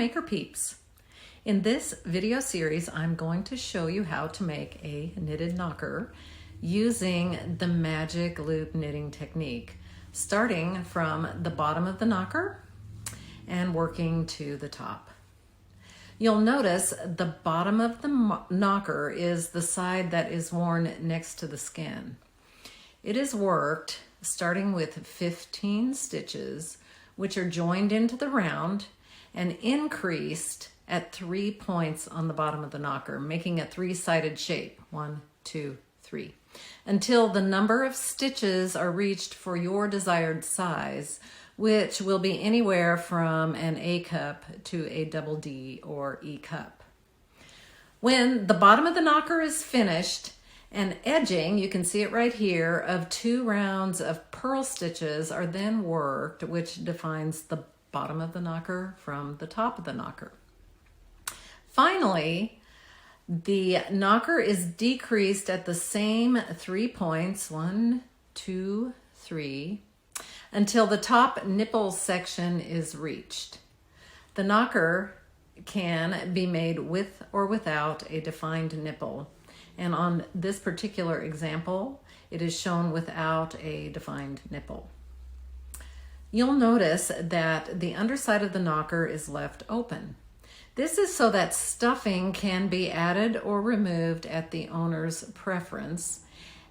Maker peeps. In this video series, I'm going to show you how to make a knitted knocker using the magic loop knitting technique, starting from the bottom of the knocker and working to the top. You'll notice the bottom of the knocker is the side that is worn next to the skin. It is worked starting with 15 stitches, which are joined into the round and increased at 3 points on the bottom of the knocker, making a three-sided shape, 1, 2, 3, until the number of stitches are reached for your desired size, which will be anywhere from an A cup to a double D or E cup. When the bottom of the knocker is finished, an edging, you can see it right here, of 2 rounds of purl stitches are then worked, which defines the bottom of the knocker from the top of the knocker. Finally, the knocker is decreased at the same 3 points, 1, 2, 3, until the top nipple section is reached. The knocker can be made with or without a defined nipple. And on this particular example, it is shown without a defined nipple. You'll notice that the underside of the knocker is left open. This is so that stuffing can be added or removed at the owner's preference.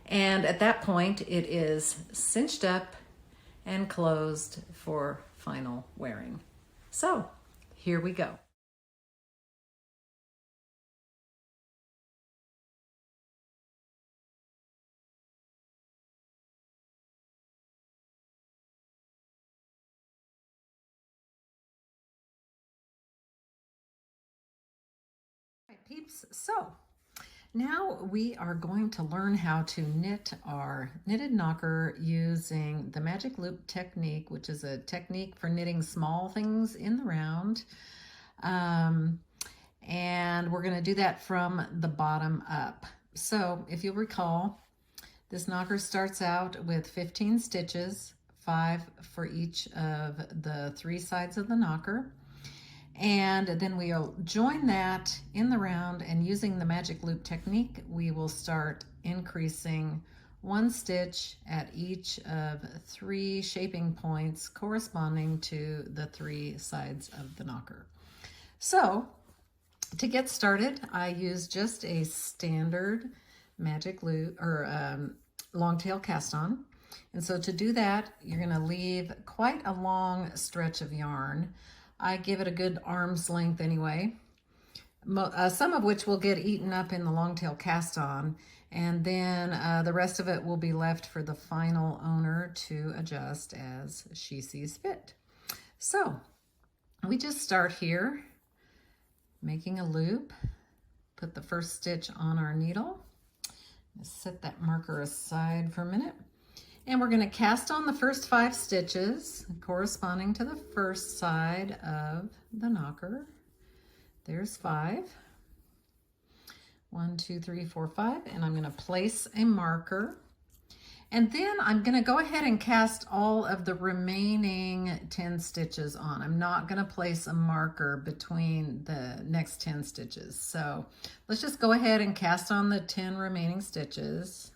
And at that point, it is cinched up and closed for final wearing. So here we go. Peeps, so now we are going to learn how to knit our knitted knocker using the magic loop technique, which is a technique for knitting small things in the round. And we're going to do that from the bottom up. So if you'll recall, this knocker starts out with 15 stitches, 5 for each of the 3 sides of the knocker. And then we'll join that in the round, and using the magic loop technique, we will start increasing 1 stitch at each of 3 shaping points corresponding to the 3 sides of the knocker. So to get started, I use just a standard magic loop or long tail cast on. And so to do that, you're going to leave quite a long stretch of yarn. I give it a good arm's length anyway, some of which will get eaten up in the long tail cast on, and then the rest of it will be left for the final owner to adjust as she sees fit. So we just start here, making a loop, put the first stitch on our needle, set that marker aside for a minute. And we're going to cast on the first 5 stitches corresponding to the first side of the knocker. There's 5. 1, 2, 3, 4, 5. And I'm going to place a marker. And then I'm going to go ahead and cast all of the remaining 10 stitches on. I'm not going to place a marker between the next 10 stitches. So let's just go ahead and cast on the 10 remaining stitches.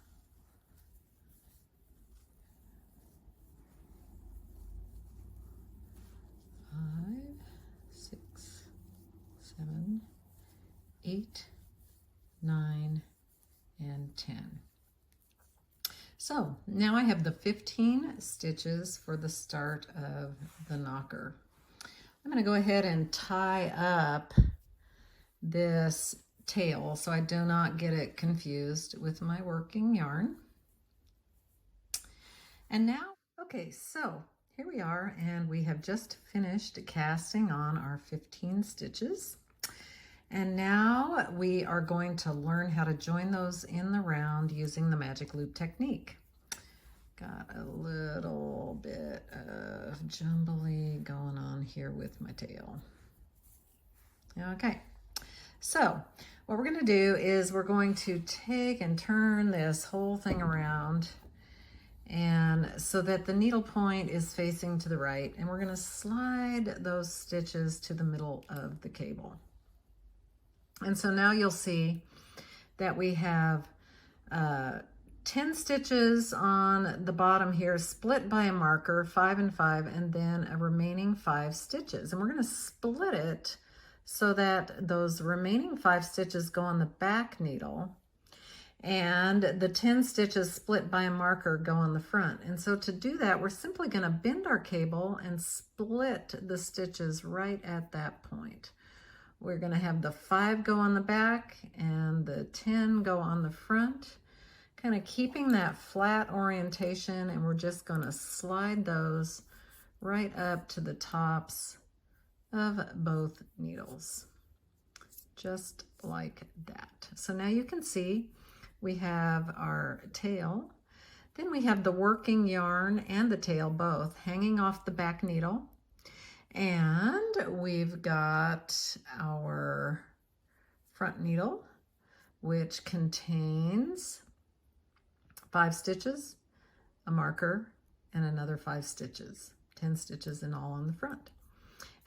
7, 8, 9, and 10. So now I have the 15 stitches for the start of the knocker. I'm going to go ahead and tie up this tail so I do not get it confused with my working yarn. And now, okay, so here we are, and we have just finished casting on our 15 stitches. And now we are going to learn how to join those in the round using the magic loop technique. Got a little bit of jumbly going on here with my tail. Okay, so what we're going to do is we're going to take and turn this whole thing around and so that the needle point is facing to the right, and we're going to slide those stitches to the middle of the cable. And so now you'll see that we have 10 stitches on the bottom here, split by a marker, 5 and 5, and then a remaining 5 stitches. And we're going to split it so that those remaining 5 stitches go on the back needle, and the 10 stitches split by a marker go on the front. And so to do that, we're simply going to bend our cable and split the stitches right at that point. We're going to have the 5 go on the back and the 10 go on the front, kind of keeping that flat orientation, and we're just going to slide those right up to the tops of both needles, just like that. So now you can see we have our tail, then we have the working yarn and the tail both hanging off the back needle. And we've got our front needle, which contains 5 stitches, a marker, and another 5 stitches, 10 stitches in all on the front.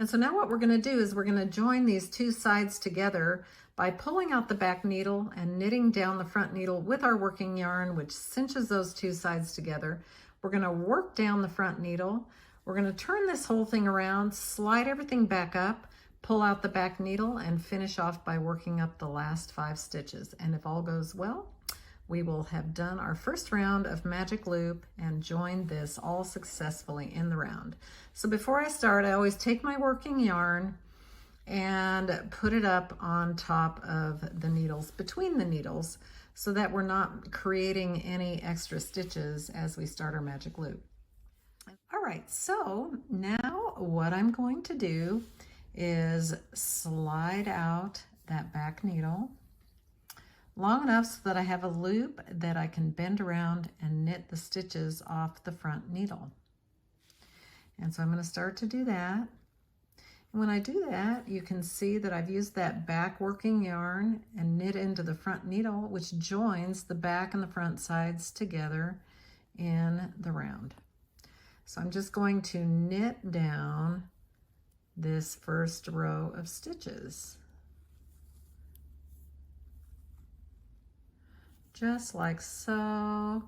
And so now what we're going to do is we're going to join these two sides together by pulling out the back needle and knitting down the front needle with our working yarn, which cinches those two sides together. We're going to work down the front needle. We're going to turn this whole thing around, slide everything back up, pull out the back needle, and finish off by working up the last 5 stitches. And if all goes well, we will have done our first round of magic loop and joined this all successfully in the round. So before I start, I always take my working yarn and put it up on top of the needles, between the needles, so that we're not creating any extra stitches as we start our magic loop. All right, so now what I'm going to do is slide out that back needle long enough so that I have a loop that I can bend around and knit the stitches off the front needle. And so I'm going to start to do that. And when I do that, you can see that I've used that back working yarn and knit into the front needle, which joins the back and the front sides together in the round. So I'm just going to knit down this first row of stitches. Just like so.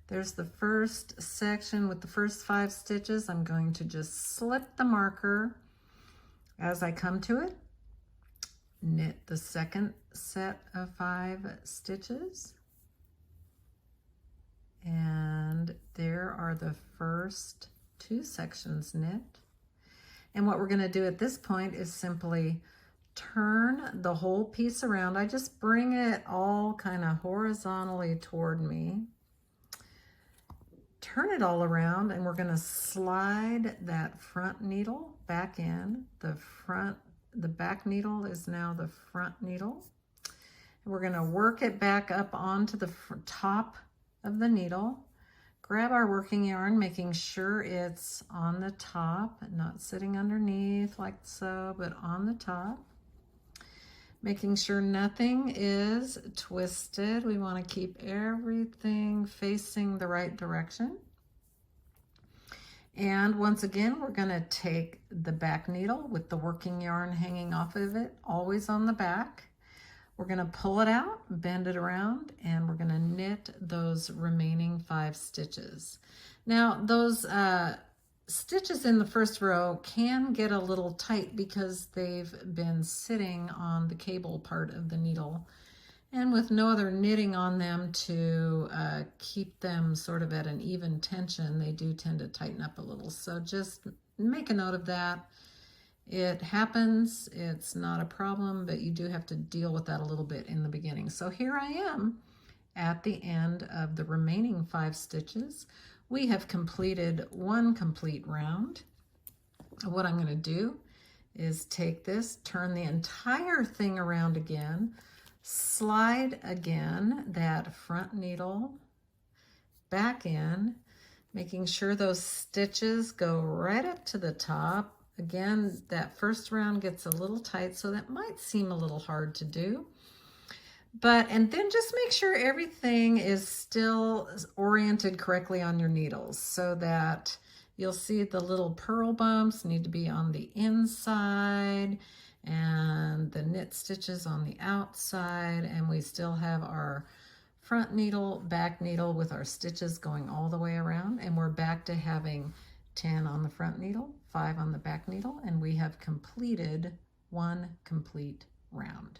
There's the first section with the first 5 stitches. I'm going to just slip the marker as I come to it, knit the second set of 5 stitches, and there are the first 2 sections knit. And what we're going to do at this point is simply turn the whole piece around. I just bring it all kind of horizontally toward me. Turn it all around, and we're going to slide that front needle back in. The back needle is now the front needle. And we're going to work it back up onto the top of the needle. Grab our working yarn, making sure it's on the top, not sitting underneath like so, but on the top. Making sure nothing is twisted. We want to keep everything facing the right direction. And once again, we're going to take the back needle with the working yarn hanging off of it, always on the back. We're going to pull it out, bend it around, and we're going to knit those remaining 5 stitches. Now, those stitches in the first row can get a little tight because they've been sitting on the cable part of the needle, and with no other knitting on them to keep them sort of at an even tension, they do tend to tighten up a little. So just make a note of that. It happens, it's not a problem, but you do have to deal with that a little bit in the beginning. So here I am at the end of the remaining 5 stitches. We have completed 1 complete round. What I'm going to do is take this, turn the entire thing around again, slide again that front needle back in, making sure those stitches go right up to the top. Again, that first round gets a little tight, so that might seem a little hard to do. And then just make sure everything is still oriented correctly on your needles, so that you'll see the little purl bumps need to be on the inside and the knit stitches on the outside, and we still have our front needle, back needle with our stitches going all the way around, and we're back to having 10 on the front needle, 5 on the back needle, and we have completed one complete round.